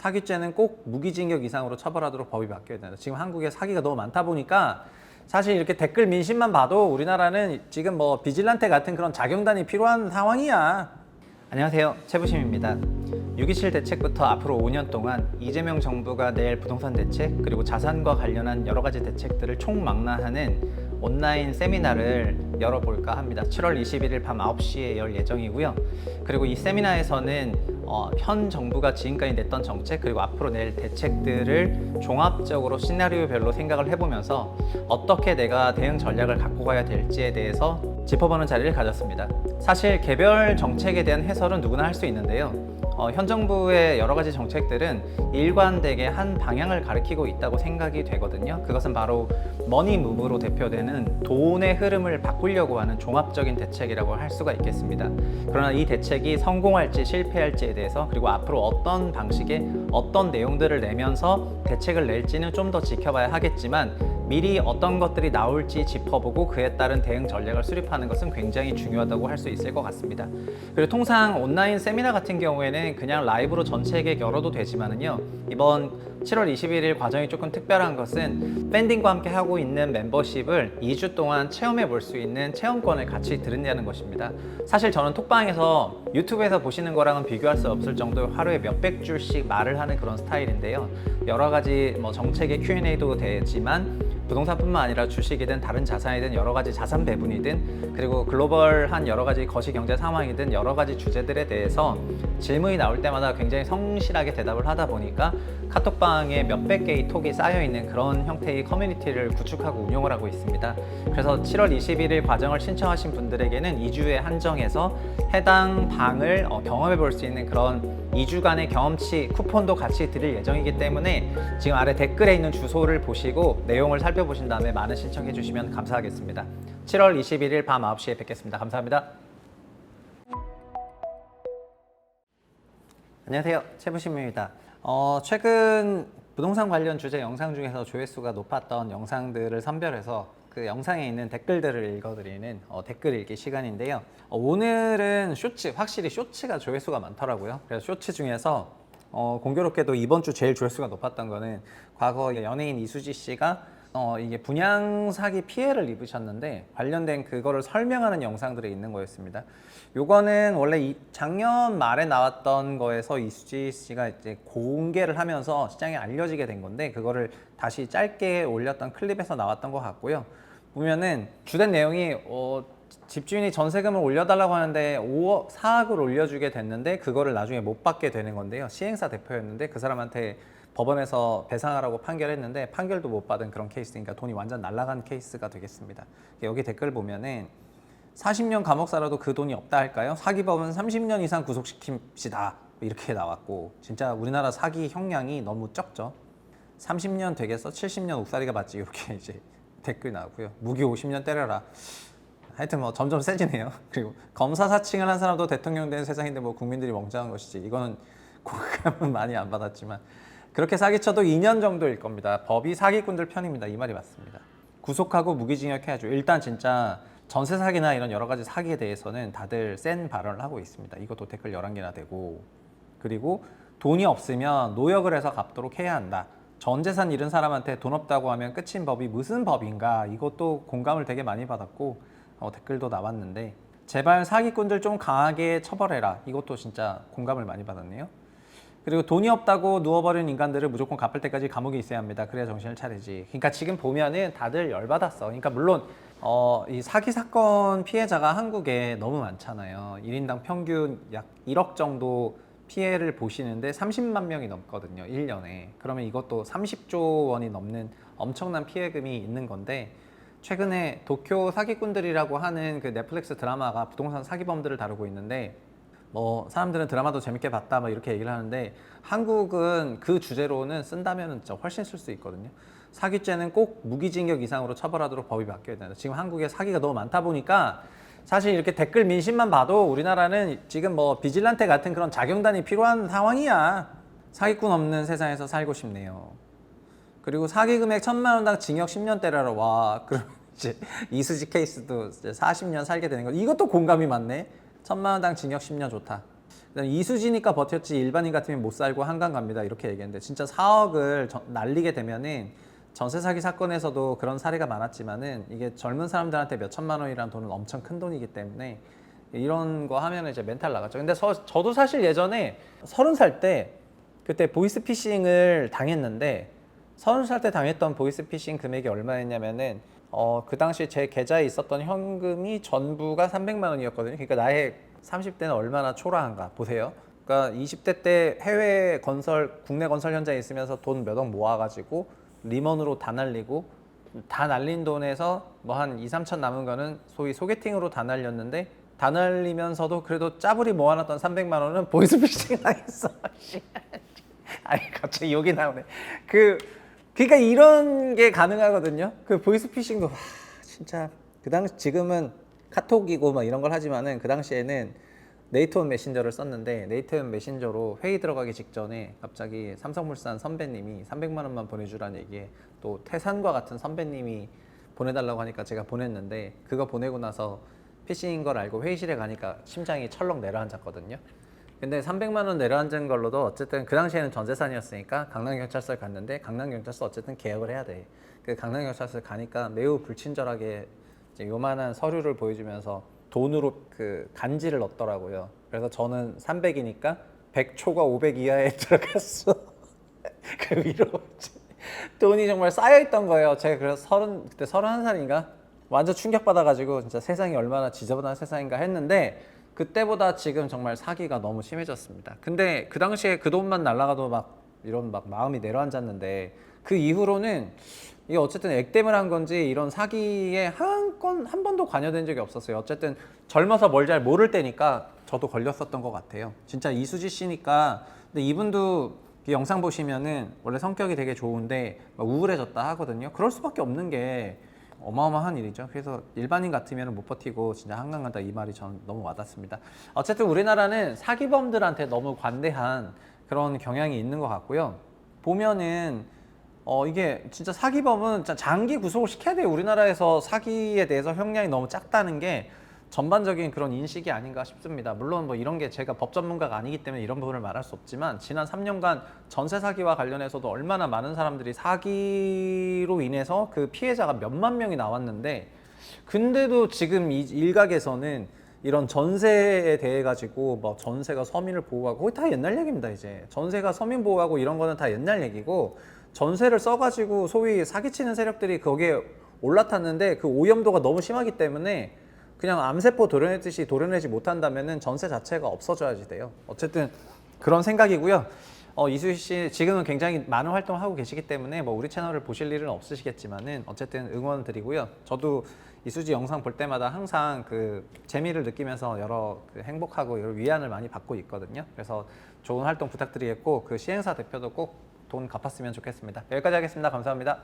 사기죄는 꼭 무기징역 이상으로 처벌하도록 법이 바뀌어야 된다. 지금 한국에 사기가 너무 많다 보니까 사실 이렇게 댓글 민심만 봐도 우리나라는 지금 뭐 비질란테 같은 그런 자경단이 필요한 상황이야. 안녕하세요, 최부심입니다. 6.27 대책부터 앞으로 5년 동안 이재명 정부가 낼 부동산 대책 그리고 자산과 관련한 여러 가지 대책들을 총망라하는 온라인 세미나를 열어볼까 합니다. 7월 21일 밤 9시에 열 예정이고요. 그리고 이 세미나에서는 현 정부가 지금까지 냈던 정책 그리고 앞으로 낼 대책들을 종합적으로 시나리오별로 생각을 해보면서 어떻게 내가 대응 전략을 갖고 가야 될지에 대해서 짚어보는 자리를 가졌습니다. 사실 개별 정책에 대한 해설은 누구나 할 수 있는데요. 현 정부의 여러 가지 정책들은 일관되게 한 방향을 가리키고 있다고 생각이 되거든요. 그것은 바로 머니 무브로 대표되는 돈의 흐름을 바꾸려고 하는 종합적인 대책이라고 할 수가 있겠습니다. 그러나 이 대책이 성공할지 실패할지에 대해서 그리고 앞으로 어떤 방식의 어떤 내용들을 내면서 대책을 낼지는 좀 더 지켜봐야 하겠지만 미리 어떤 것들이 나올지 짚어보고 그에 따른 대응 전략을 수립하는 것은 굉장히 중요하다고 할 수 있을 것 같습니다. 그리고 통상 온라인 세미나 같은 경우에는 그냥 라이브로 전체에게 열어도 되지만은요, 이번 7월 21일 과정이 조금 특별한 것은 팬딩과 함께 하고 있는 멤버십을 2주 동안 체험해 볼 수 있는 체험권을 같이 드린다는 것입니다. 사실 저는 톡방에서 유튜브에서 보시는 거랑은 비교할 수 없을 정도로 하루에 몇백 줄씩 말을 하는 그런 스타일인데요. 여러 가지 정책의 Q&A도 되지만 부동산뿐만 아니라 주식이든 다른 자산이든 여러 가지 자산 배분이든 그리고 글로벌한 여러 가지 거시 경제 상황이든 여러 가지 주제들에 대해서 질문이 나올 때마다 굉장히 성실하게 대답을 하다 보니까 카톡방에 몇백 개의 톡이 쌓여있는 그런 형태의 커뮤니티를 구축하고 운영을 하고 있습니다. 그래서 7월 21일 과정을 신청하신 분들에게는 2주에 한정해서 해당 방을 경험해 볼 수 있는 그런 2주간의 경험치 쿠폰도 같이 드릴 예정이기 때문에 지금 아래 댓글에 있는 주소를 보시고 내용을 살펴보신 다음에 많은 신청해 주시면 감사하겠습니다. 7월 21일 밤 9시에 뵙겠습니다. 감사합니다. 안녕하세요, 최부심입니다. 최근 부동산 관련 주제 영상 중에서 조회수가 높았던 영상들을 선별해서 그 영상에 있는 댓글들을 읽어드리는 댓글 읽기 시간인데요. 오늘은 쇼츠, 확실히 쇼츠가 조회수가 많더라고요. 그래서 쇼츠 중에서 공교롭게도 이번 주 제일 조회수가 높았던 거는 과거 연예인 이수지 씨가 이게 분양 사기 피해를 입으셨는데 관련된 그거를 설명하는 영상들이 있는 거였습니다. 요거는 원래 작년 말에 나왔던 거에서 이수지 씨가 이제 공개를 하면서 시장에 알려지게 된 건데 그거를 다시 짧게 올렸던 클립에서 나왔던 것 같고요. 보면은 주된 내용이 집주인이 전세금을 올려달라고 하는데 4억을 올려주게 됐는데 그거를 나중에 못 받게 되는 건데요. 시행사 대표였는데 그 사람한테 법원에서 배상하라고 판결했는데 판결도 못 받은 그런 케이스니까 돈이 완전 날아간 케이스가 되겠습니다. 여기 댓글 보면은 40년 감옥 살아도 그 돈이 없다 할까요? 사기범은 30년 이상 구속시킵시다 이렇게 나왔고 진짜 우리나라 사기 형량이 너무 적죠. 30년 되겠어? 70년 옥살이가 맞지? 이렇게 이제 댓글 나오고요. 무기 50년 때려라. 하여튼 점점 세지네요. 그리고 검사 사칭을 한 사람도 대통령 된 세상인데 국민들이 멍청한 것이지. 이거는 공감은 많이 안 받았지만 그렇게 사기쳐도 2년 정도일 겁니다. 법이 사기꾼들 편입니다. 이 말이 맞습니다. 구속하고 무기징역 해야죠. 일단 진짜 전세 사기나 이런 여러 가지 사기에 대해서는 다들 센 발언을 하고 있습니다. 이것도 댓글 11개나 되고 그리고 돈이 없으면 노역을 해서 갚도록 해야 한다. 전 재산 잃은 사람한테 돈 없다고 하면 끝인 법이 무슨 법인가 이것도 공감을 되게 많이 받았고 댓글도 나왔는데 제발 사기꾼들 좀 강하게 처벌해라 이것도 진짜 공감을 많이 받았네요. 그리고 돈이 없다고 누워버린 인간들을 무조건 갚을 때까지 감옥에 있어야 합니다. 그래야 정신을 차리지. 그러니까 지금 보면은 다들 열받았어. 그러니까 물론 이 사기 사건 피해자가 한국에 너무 많잖아요. 1인당 평균 약 1억 정도 피해를 보시는데 30만 명이 넘거든요. 1년에. 그러면 이것도 30조 원이 넘는 엄청난 피해금이 있는 건데 최근에 도쿄 사기꾼들이라고 하는 그 넷플릭스 드라마가 부동산 사기범들을 다루고 있는데 사람들은 드라마도 재밌게 봤다 이렇게 얘기를 하는데 한국은 그 주제로는 쓴다면 진짜 훨씬 쓸 수 있거든요. 사기죄는 꼭 무기징역 이상으로 처벌하도록 법이 바뀌어야 된다. 지금 한국에 사기가 너무 많다 보니까 사실 이렇게 댓글 민심만 봐도 우리나라는 지금 비질란테 같은 그런 자경단이 필요한 상황이야. 사기꾼 없는 세상에서 살고 싶네요. 그리고 사기 금액 1,000만 원당 징역 10년 때려라. 와, 그럼 이제 이수지 케이스도 이제 40년 살게 되는 거. 이것도 공감이 많네. 1,000만 원당 징역 10년 좋다. 그다음에 이수지니까 버텼지 일반인 같으면 못 살고 한강 갑니다 이렇게 얘기했는데 진짜 4억을 날리게 되면은 전세 사기 사건에서도 그런 사례가 많았지만은 이게 젊은 사람들한테 몇 천만 원이라는 돈은 엄청 큰 돈이기 때문에 이런 거 하면 이제 멘탈 나갔죠. 근데 저도 사실 예전에 30살 때 그때 보이스피싱을 당했는데 30살 때 당했던 보이스피싱 금액이 얼마였냐면은 그 당시 제 계좌에 있었던 현금이 전부가 300만 원이었거든요. 그러니까 나의 30대는 얼마나 초라한가 보세요. 그러니까 20대 때 해외 건설, 국내 건설 현장에 있으면서 돈 몇 억 모아가지고 리먼으로 다 날리고 다 날린 돈에서 뭐 한 2, 3천 남은 거는 소위 소개팅으로 다 날렸는데 다 날리면서도 그래도 짜부리 모아놨던 300만 원은 보이스피싱 당했어. 아니 갑자기 욕이 나오네. 그러니까 이런 게 가능하거든요. 그 보이스피싱도 진짜 그 당시 지금은 카톡이고 막 이런 걸 하지만은 그 당시에는 네이트온 메신저를 썼는데 네이트온 메신저로 회의 들어가기 직전에 갑자기 삼성물산 선배님이 300만 원만 보내주라는 얘기에 또 태산과 같은 선배님이 보내달라고 하니까 제가 보냈는데 그거 보내고 나서 피싱인 걸 알고 회의실에 가니까 심장이 철렁 내려앉았거든요. 근데 300만 원 내려앉은 걸로도 어쨌든 그 당시에는 전재산이었으니까 강남경찰서에 갔는데 강남경찰서 어쨌든 개혁을 해야 돼. 그 강남경찰서에 가니까 매우 불친절하게 이제 요만한 서류를 보여주면서 돈으로 그 간지를 넣더라고요. 그래서 저는 300이니까 100초가 500 이하에 들어갔어. 그 위로 돈이 정말 쌓여있던 거예요. 제가 그래서 그때 31살인가? 완전 충격받아가지고 진짜 세상이 얼마나 지저분한 세상인가 했는데 그때보다 지금 정말 사기가 너무 심해졌습니다. 근데 그 당시에 그 돈만 날라가도 막 이런 막 마음이 내려앉았는데 그 이후로는 이게 어쨌든 액땜을 한 건지 이런 사기에 한 번도 관여된 적이 없었어요. 어쨌든 젊어서 뭘 잘 모를 때니까 저도 걸렸었던 것 같아요. 진짜 이수지 씨니까 근데 이분도 영상 보시면은 원래 성격이 되게 좋은데 막 우울해졌다 하거든요. 그럴 수밖에 없는 게 어마어마한 일이죠. 그래서 일반인 같으면 못 버티고 진짜 한강 간다 이 말이 저는 너무 와닿습니다. 어쨌든 우리나라는 사기범들한테 너무 관대한 그런 경향이 있는 것 같고요. 보면은 이게 진짜 사기범은 진짜 장기 구속을 시켜야 돼요. 우리나라에서 사기에 대해서 형량이 너무 작다는 게 전반적인 그런 인식이 아닌가 싶습니다. 물론 뭐 이런 게 제가 법 전문가가 아니기 때문에 이런 부분을 말할 수 없지만 지난 3년간 전세 사기와 관련해서도 얼마나 많은 사람들이 사기로 인해서 그 피해자가 몇만 명이 나왔는데 근데도 지금 이 일각에서는 이런 전세에 대해 가지고 뭐 전세가 서민을 보호하고 그거 다 옛날 얘기입니다. 이제 전세가 서민 보호하고 이런 거는 다 옛날 얘기고 전세를 써가지고 소위 사기치는 세력들이 거기에 올라탔는데 그 오염도가 너무 심하기 때문에 그냥 암세포 도려내듯이 도려내지 못한다면은 전세 자체가 없어져야지 돼요. 어쨌든 그런 생각이고요. 이수희 씨 지금은 굉장히 많은 활동을 하고 계시기 때문에 뭐 우리 채널을 보실 일은 없으시겠지만은 어쨌든 응원 드리고요. 저도 이수지 영상 볼 때마다 항상 그 재미를 느끼면서 여러 그 행복하고 여러 위안을 많이 받고 있거든요. 그래서 좋은 활동 부탁드리겠고 그 시행사 대표도 꼭 돈 갚았으면 좋겠습니다. 여기까지 하겠습니다. 감사합니다.